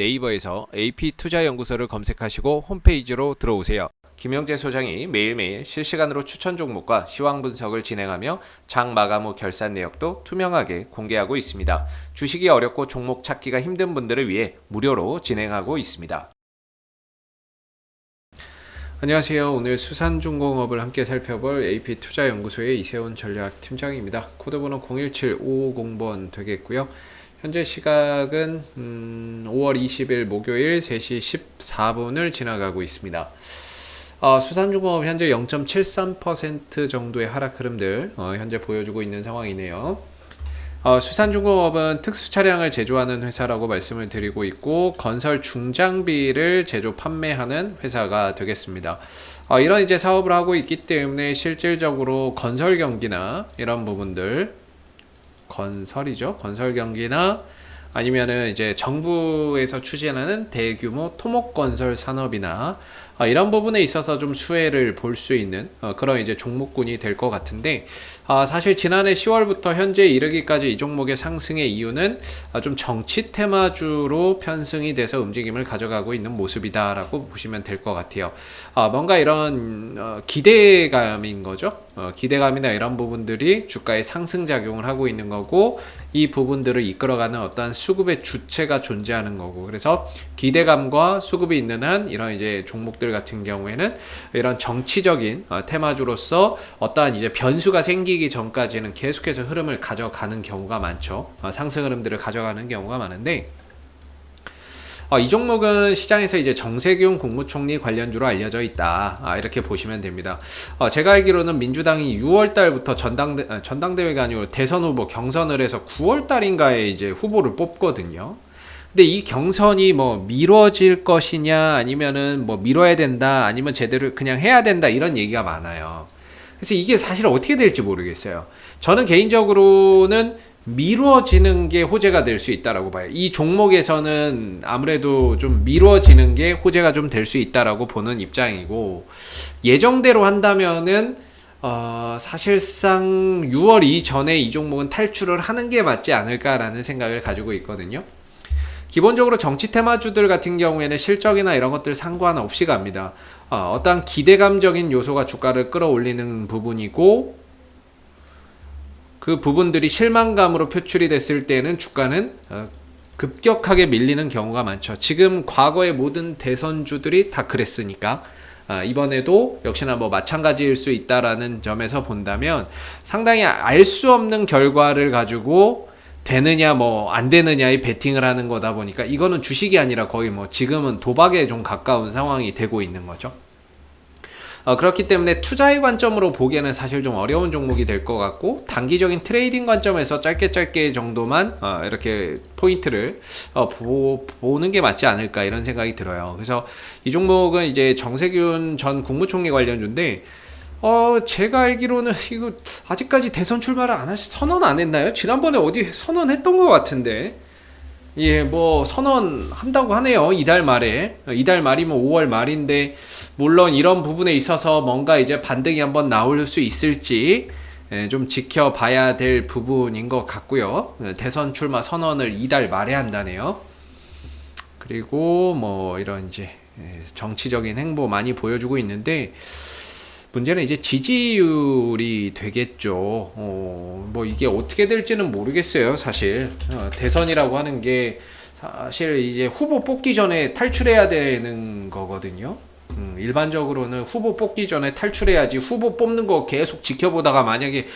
네이버에서 AP투자연구소를 검색하시고 홈페이지로 들어오세요. 김영재 소장이 매일매일 실시간으로 추천 종목과 시황 분석을 진행하며 장 마감 후 결산 내역도 투명하게 공개하고 있습니다. 주식이 어렵고 종목 찾기가 힘든 분들을 위해 무료로 진행하고 있습니다. 안녕하세요. 오늘 수산중공업을 함께 살펴볼 AP투자연구소의 이세훈 전략팀장입니다. 코드번호 017550번 되겠고요. 현재 시각은 5월 20일 목요일 3시 14분을 지나가고 있습니다. 수산중공업 현재 0.73% 정도의 하락 흐름들 현재 보여주고 있는 상황이네요. 수산중공업은 특수 차량을 제조하는 회사라고 말씀을 드리고 있고 건설 중장비를 제조 판매하는 회사가 되겠습니다. 이런 이제 사업을 하고 있기 때문에 실질적으로 건설 경기나 이런 부분들 건설이죠. 건설 경기나 아니면은 이제 정부에서 추진하는 대규모 토목건설 산업이나 이런 부분에 있어서 좀 수혜를 볼 수 있는 그런 이제 종목군이 될 것 같은데 사실 지난해 10월부터 현재 이르기까지 이 종목의 상승의 이유는 좀 정치 테마주로 편승이 돼서 움직임을 가져가고 있는 모습이다라고 보시면 될 것 같아요. 뭔가 이런 기대감인 거죠. 기대감이나 이런 부분들이 주가에 상승 작용을 하고 있는 거고 이 부분들을 이끌어가는 어떠한 수급의 주체가 존재하는 거고 그래서 기대감과 수급이 있는 한 이런 이제 종목들 같은 경우에는 이런 정치적인 테마주로서 어떠한 이제 변수가 생기기 전까지는 계속해서 흐름을 가져가는 경우가 많죠. 상승 흐름들을 가져가는 경우가 많은데 이 종목은 시장에서 이제 정세균 국무총리 관련주로 알려져 있다. 이렇게 보시면 됩니다. 제가 알기로는 민주당이 6월 달부터 전당대회가 아니고 대선 후보 경선을 해서 9월 달인가에 이제 후보를 뽑거든요. 근데 이 경선이 뭐 미뤄질 것이냐 아니면은 뭐 미뤄야 된다 아니면 제대로 그냥 해야 된다 이런 얘기가 많아요. 그래서 이게 사실 어떻게 될지 모르겠어요. 저는 개인적으로는 미뤄지는 게 호재가 될 수 있다라고 봐요. 이 종목에서는 아무래도 좀 미뤄지는 게 호재가 좀 될 수 있다라고 보는 입장이고 예정대로 한다면은 사실상 6월 이전에 이 종목은 탈출을 하는 게 맞지 않을까라는 생각을 가지고 있거든요. 기본적으로 정치 테마주들 같은 경우에는 실적이나 이런 것들 상관없이 갑니다. 어떤 기대감적인 요소가 주가를 끌어올리는 부분이고 그 부분들이 실망감으로 표출이 됐을 때는 주가는 급격하게 밀리는 경우가 많죠. 지금 과거의 모든 대선주들이 다 그랬으니까 이번에도 역시나 뭐 마찬가지일 수 있다라는 점에서 본다면 상당히 알 수 없는 결과를 가지고 되느냐 뭐 안 되느냐의 베팅을 하는 거다 보니까 이거는 주식이 아니라 거의 뭐 지금은 도박에 좀 가까운 상황이 되고 있는 거죠. 그렇기 때문에 투자의 관점으로 보기에는 사실 좀 어려운 종목이 될 것 같고 단기적인 트레이딩 관점에서 짧게 정도만 이렇게 포인트를 보는 게 맞지 않을까 이런 생각이 들어요. 그래서 이 종목은 이제 정세균 전 국무총리 관련주인데 제가 알기로는 이거 아직까지 대선 출마를 선언 안 했나요? 지난번에 어디 선언했던 것 같은데 예, 뭐 선언한다고 하네요. 이달 말에. 이달 말이면 5월 말인데 물론 이런 부분에 있어서 뭔가 이제 반등이 한번 나올 수 있을지 좀 지켜봐야 될 부분인 것 같고요. 대선 출마 선언을 이달 말에 한다네요. 그리고 뭐 이런 이제 정치적인 행보 많이 보여주고 있는데 문제는 이제 지지율이 되겠죠. 뭐 이게 어떻게 될지는 모르겠어요, 사실. 대선이라고 하는 게 사실 이제 후보 뽑기 전에 탈출해야 되는 거거든요. 일반적으로는 후보 뽑기 전에 탈출해야지 후보 뽑는 거 계속 지켜보다가 만약에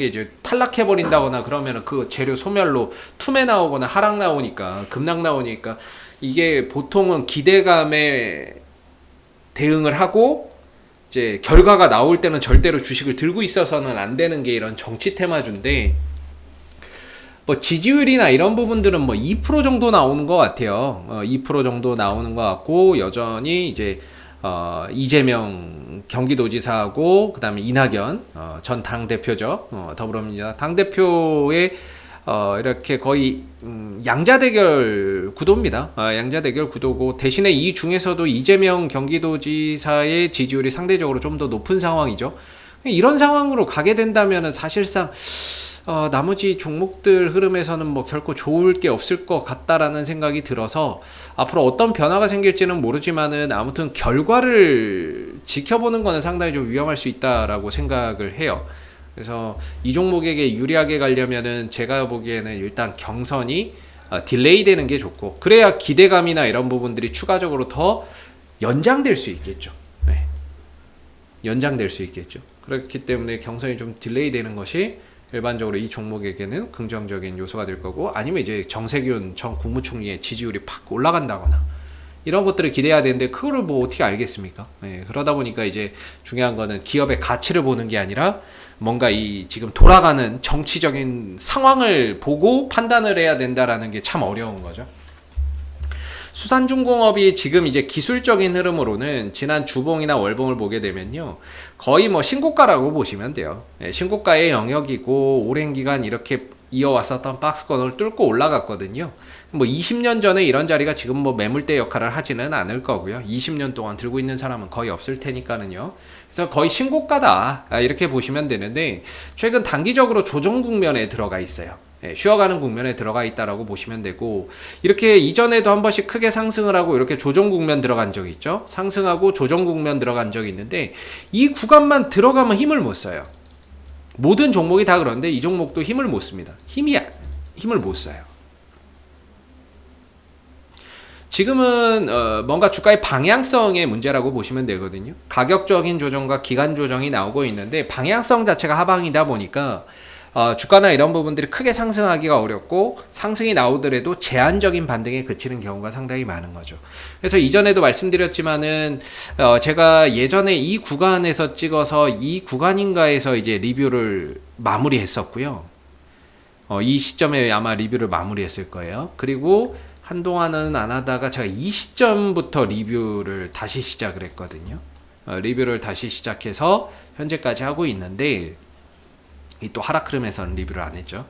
이제 탈락해 버린다거나 그러면은 그 재료 소멸로 투매 나오거나 하락 나오니까 급락 나오니까 이게 보통은 기대감에 대응을 하고 이제 결과가 나올 때는 절대로 주식을 들고 있어서는 안 되는 게 이런 정치 테마주인데 뭐 지지율이나 이런 부분들은 뭐 2% 정도 나오는 것 같아요. 2% 정도 나오는 것 같고 여전히 이제 이재명 경기도지사하고 그다음에 이낙연 전 당대표죠. 더불어민주당 당대표의 이렇게 거의 양자 대결 구도입니다. 양자 대결 구도고 대신에 이 중에서도 이재명 경기도지사의 지지율이 상대적으로 좀 더 높은 상황이죠. 이런 상황으로 가게 된다면은 사실상 나머지 종목들 흐름에서는 뭐 결코 좋을 게 없을 것 같다라는 생각이 들어서 앞으로 어떤 변화가 생길지는 모르지만은 아무튼 결과를 지켜보는 거는 상당히 좀 위험할 수 있다라고 생각을 해요. 그래서 이 종목에게 유리하게 가려면은 제가 보기에는 일단 경선이 딜레이 되는 게 좋고, 그래야 기대감이나 이런 부분들이 추가적으로 더 연장될 수 있겠죠. 네. 연장될 수 있겠죠. 그렇기 때문에 경선이 좀 딜레이 되는 것이 일반적으로 이 종목에게는 긍정적인 요소가 될 거고, 아니면 이제 정세균 전 국무총리의 지지율이 팍 올라간다거나 이런 것들을 기대해야 되는데 그거를 뭐 어떻게 알겠습니까? 네, 그러다 보니까 이제 중요한 거는 기업의 가치를 보는 게 아니라 뭔가 이 지금 돌아가는 정치적인 상황을 보고 판단을 해야 된다라는 게 참 어려운 거죠. 수산중공업이 지금 이제 기술적인 흐름으로는 지난 주봉이나 월봉을 보게 되면요, 거의 뭐 신고가라고 보시면 돼요. 네, 신고가의 영역이고 오랜 기간 이렇게 이어왔었던 박스권을 뚫고 올라갔거든요. 뭐 20년 전에 이런 자리가 지금 뭐 매물대 역할을 하지는 않을 거고요. 20년 동안 들고 있는 사람은 거의 없을 테니까는요. 그래서 거의 신고가다, 이렇게 보시면 되는데, 최근 단기적으로 조정 국면에 들어가 있어요. 쉬어가는 국면에 들어가 있다라고 보시면 되고, 이렇게 이전에도 한 번씩 크게 상승을 하고 이렇게 조정 국면 들어간 적이 있죠. 상승하고 조정 국면 들어간 적이 있는데, 이 구간만 들어가면 힘을 못 써요. 모든 종목이 다 그런데 이 종목도 힘을 못 씁니다. 힘을 못 써요. 지금은 뭔가 주가의 방향성의 문제라고 보시면 되거든요. 가격적인 조정과 기간 조정이 나오고 있는데, 방향성 자체가 하방이다 보니까 주가나 이런 부분들이 크게 상승하기가 어렵고, 상승이 나오더라도 제한적인 반등에 그치는 경우가 상당히 많은 거죠. 그래서 이전에도 말씀드렸지만은 제가 예전에 이 구간에서 찍어서 이 구간인가에서 이제 리뷰를 마무리했었고요. 이 시점에 아마 리뷰를 마무리했을 거예요. 그리고 한동안은 안 하다가 제가 이 시점부터 리뷰를 다시 시작을 했거든요. 리뷰를 다시 시작해서 현재까지 하고 있는데, 이 또 하락 흐름에서는 리뷰를 안 했죠.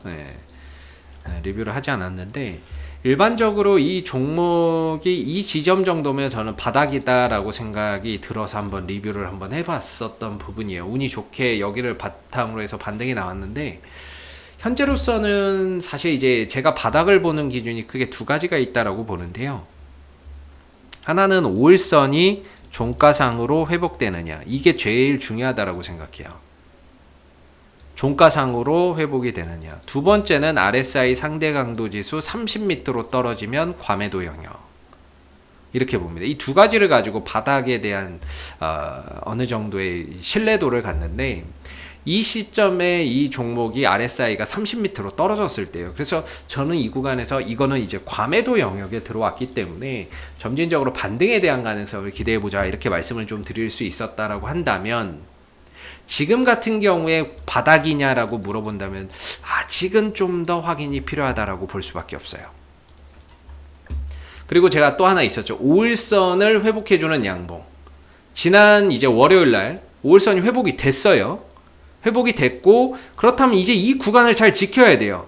리뷰를 하지 않았는데, 일반적으로 이 종목이 이 지점 정도면 저는 바닥이다라고 생각이 들어서 한번 리뷰를 한번 해봤었던 부분이에요. 운이 좋게 여기를 바탕으로 해서 반등이 나왔는데, 현재로서는 사실 이제 제가 바닥을 보는 기준이 크게 두 가지가 있다라고 보는데요. 하나는 5일선이 종가상으로 회복되느냐, 이게 제일 중요하다라고 생각해요. 종가상으로 회복이 되느냐. 두 번째는 RSI 상대 강도 지수 30m로 떨어지면 과매도 영역, 이렇게 봅니다. 이 두 가지를 가지고 바닥에 대한 어느 정도의 신뢰도를 갖는데, 이 시점에 이 종목이 RSI가 30m로 떨어졌을 때요. 그래서 저는 이 구간에서 이거는 이제 과매도 영역에 들어왔기 때문에 점진적으로 반등에 대한 가능성을 기대해보자, 이렇게 말씀을 좀 드릴 수 있었다라고 한다면, 지금 같은 경우에 바닥이냐라고 물어본다면 아직은 좀 더 확인이 필요하다라고 볼 수밖에 없어요. 그리고 제가 또 하나 있었죠. 5일선을 회복해주는 양봉. 지난 이제 월요일날 5일선이 회복이 됐어요. 회복이 됐고, 그렇다면 이제 이 구간을 잘 지켜야 돼요.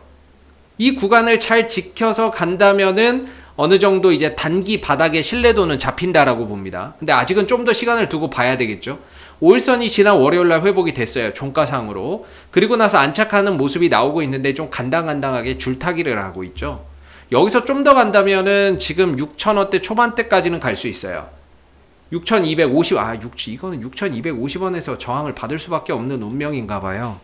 이 구간을 잘 지켜서 간다면은 어느 정도 이제 단기 바닥의 신뢰도는 잡힌다라고 봅니다. 근데 아직은 좀 더 시간을 두고 봐야 되겠죠. 5일선이 지난 월요일날 회복이 됐어요. 종가상으로. 그리고 나서 안착하는 모습이 나오고 있는데 좀 간당간당하게 줄타기를 하고 있죠. 여기서 좀 더 간다면은 지금 6,000원대 초반대까지는 갈 수 있어요. 6,250, 이거는 6,250원에서 저항을 받을 수밖에 없는 운명인가 봐요.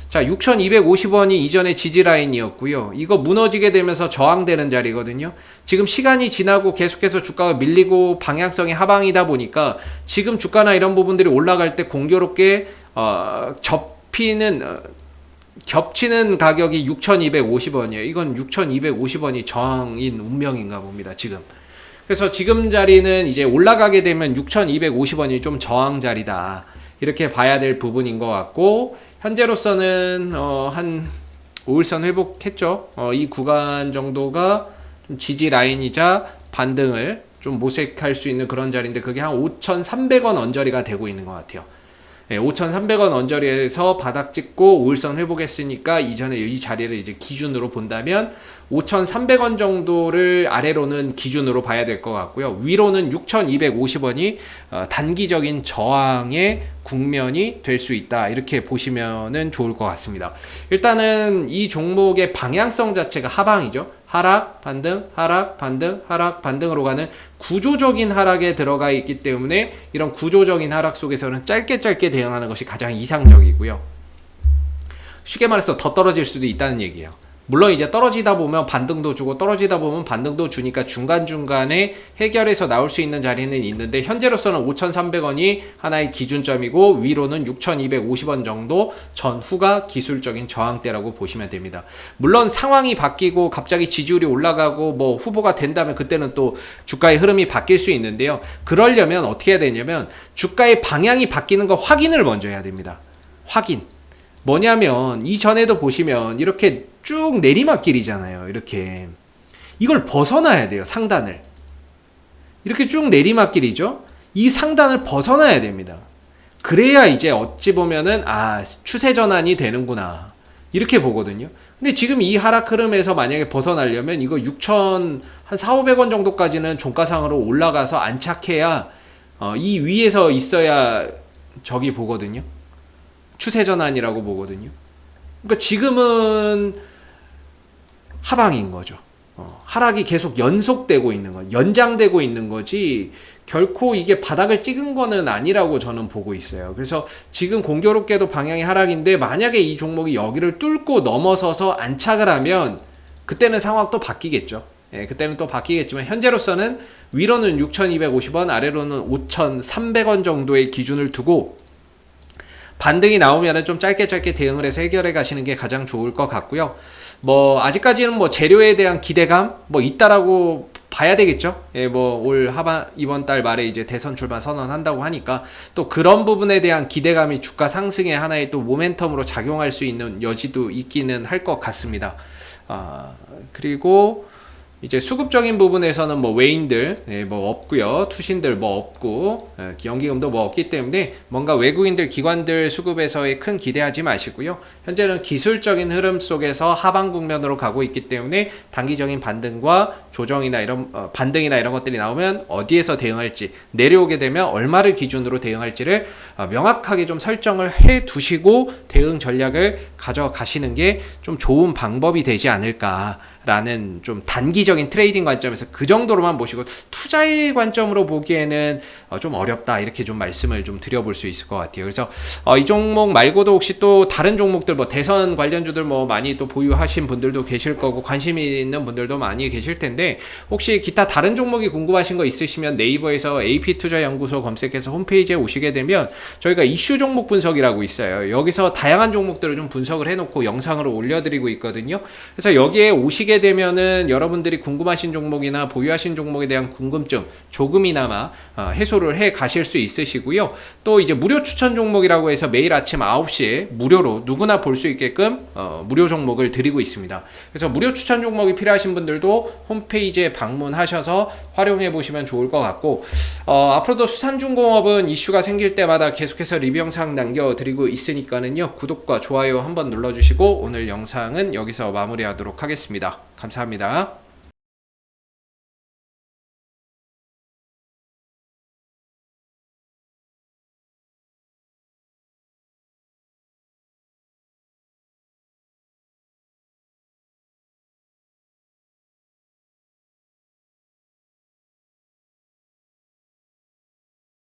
자, 6,250원이 이전에 지지라인이었고요. 이거 무너지게 되면서 저항되는 자리거든요. 지금 시간이 지나고 계속해서 주가가 밀리고 방향성이 하방이다 보니까 지금 주가나 이런 부분들이 올라갈 때 공교롭게 겹치는 가격이 6,250원이에요. 이건 6,250원이 저항인 운명인가 봅니다, 지금. 그래서 지금 자리는 이제 올라가게 되면 6,250원이 좀 저항 자리다, 이렇게 봐야 될 부분인 것 같고, 현재로서는 한 5일선 회복했죠. 이 구간 정도가 좀 지지 라인이자 반등을 좀 모색할 수 있는 그런 자리인데, 그게 한 5,300원 언저리가 되고 있는 것 같아요. 5,300원 언저리에서 바닥 찍고 5일선 회복했으니까 이전에 이 자리를 이제 기준으로 본다면 5,300원 정도를 아래로는 기준으로 봐야 될 것 같고요. 위로는 6,250원이 단기적인 저항의 국면이 될 수 있다. 이렇게 보시면은 좋을 것 같습니다. 일단은 이 종목의 방향성 자체가 하방이죠. 하락, 반등, 하락, 반등, 하락, 반등으로 가는 구조적인 하락에 들어가 있기 때문에 이런 구조적인 하락 속에서는 짧게 대응하는 것이 가장 이상적이고요. 쉽게 말해서 더 떨어질 수도 있다는 얘기예요. 물론 이제 떨어지다 보면 반등도 주고 떨어지다 보면 반등도 주니까 중간중간에 해결해서 나올 수 있는 자리는 있는데 현재로서는 5,300원이 하나의 기준점이고 위로는 6,250원 정도 전후가 기술적인 저항대라고 보시면 됩니다. 물론 상황이 바뀌고 갑자기 지지율이 올라가고 뭐 후보가 된다면 그때는 또 주가의 흐름이 바뀔 수 있는데요. 그러려면 어떻게 해야 되냐면 주가의 방향이 바뀌는 거 확인을 먼저 해야 됩니다. 확인. 뭐냐면 이전에도 보시면 이렇게 쭉 내리막길이잖아요. 이렇게 이걸 벗어나야 돼요. 상단을 이렇게 쭉 내리막길이죠. 이 상단을 벗어나야 됩니다. 그래야 이제 어찌 보면은 추세 전환이 되는구나 이렇게 보거든요. 근데 지금 이 하락 흐름에서 만약에 벗어나려면 이거 6,000 한 4,500원 정도까지는 종가상으로 올라가서 안착해야 이 위에서 있어야 저기 보거든요. 추세 전환이라고 보거든요. 그러니까 지금은 하방인 거죠. 하락이 계속 연속되고 있는 거, 연장되고 있는 거지 결코 이게 바닥을 찍은 거는 아니라고 저는 보고 있어요. 그래서 지금 공교롭게도 방향이 하락인데 만약에 이 종목이 여기를 뚫고 넘어서서 안착을 하면 그때는 상황 또 바뀌겠죠. 그때는 또 바뀌겠지만 현재로서는 위로는 6,250원, 아래로는 5,300원 정도의 기준을 두고 반등이 나오면은 좀 짧게 대응을 해서 해결해 가시는 게 가장 좋을 것 같고요. 뭐 아직까지는 뭐 재료에 대한 기대감 뭐 있다라고 봐야 되겠죠. 뭐 올 하반 이번 달 말에 이제 대선 출마 선언한다고 하니까 또 그런 부분에 대한 기대감이 주가 상승의 하나의 또 모멘텀으로 작용할 수 있는 여지도 있기는 할 것 같습니다. 그리고 이제 수급적인 부분에서는 뭐 외인들 뭐 없고요, 투신들 뭐 없고 연기금도 뭐 없기 때문에 뭔가 외국인들 기관들 수급에서의 큰 기대하지 마시고요. 현재는 기술적인 흐름 속에서 하방 국면으로 가고 있기 때문에 단기적인 반등과 조정이나 이런 반등이나 이런 것들이 나오면 어디에서 대응할지, 내려오게 되면 얼마를 기준으로 대응할지를 명확하게 좀 설정을 해 두시고 대응 전략을 가져가시는 게 좀 좋은 방법이 되지 않을까라는 좀 단기적인 트레이딩 관점에서 그 정도로만 보시고 투자의 관점으로 보기에는 좀 어렵다 이렇게 좀 말씀을 좀 드려볼 수 있을 것 같아요. 그래서 이 종목 말고도 혹시 또 다른 종목들 뭐 대선 관련주들 뭐 많이 또 보유하신 분들도 계실 거고 관심 있는 분들도 많이 계실 텐데 혹시 기타 다른 종목이 궁금하신 거 있으시면 네이버에서 AP투자연구소 검색해서 홈페이지에 오시게 되면 저희가 이슈 종목 분석이라고 있어요. 여기서 다양한 종목들을 좀 분석을 해놓고 영상으로 올려드리고 있거든요. 그래서 여기에 오시게 되면은 여러분들이 궁금하신 종목이나 보유하신 종목에 대한 궁금증 조금이나마 해소를 해 가실 수 있으시고요. 또 이제 무료 추천 종목이라고 해서 매일 아침 9시에 무료로 누구나 볼 수 있게끔 무료 종목을 드리고 있습니다. 그래서 무료 추천 종목이 필요하신 분들도 홈페이지에 방문하셔서 활용해 보시면 좋을 것 같고 앞으로도 수산중공업은 이슈가 생길 때마다 계속해서 리뷰 영상 남겨드리고 있으니까는요. 구독과 좋아요 한번 눌러주시고 오늘 영상은 여기서 마무리하도록 하겠습니다. 감사합니다.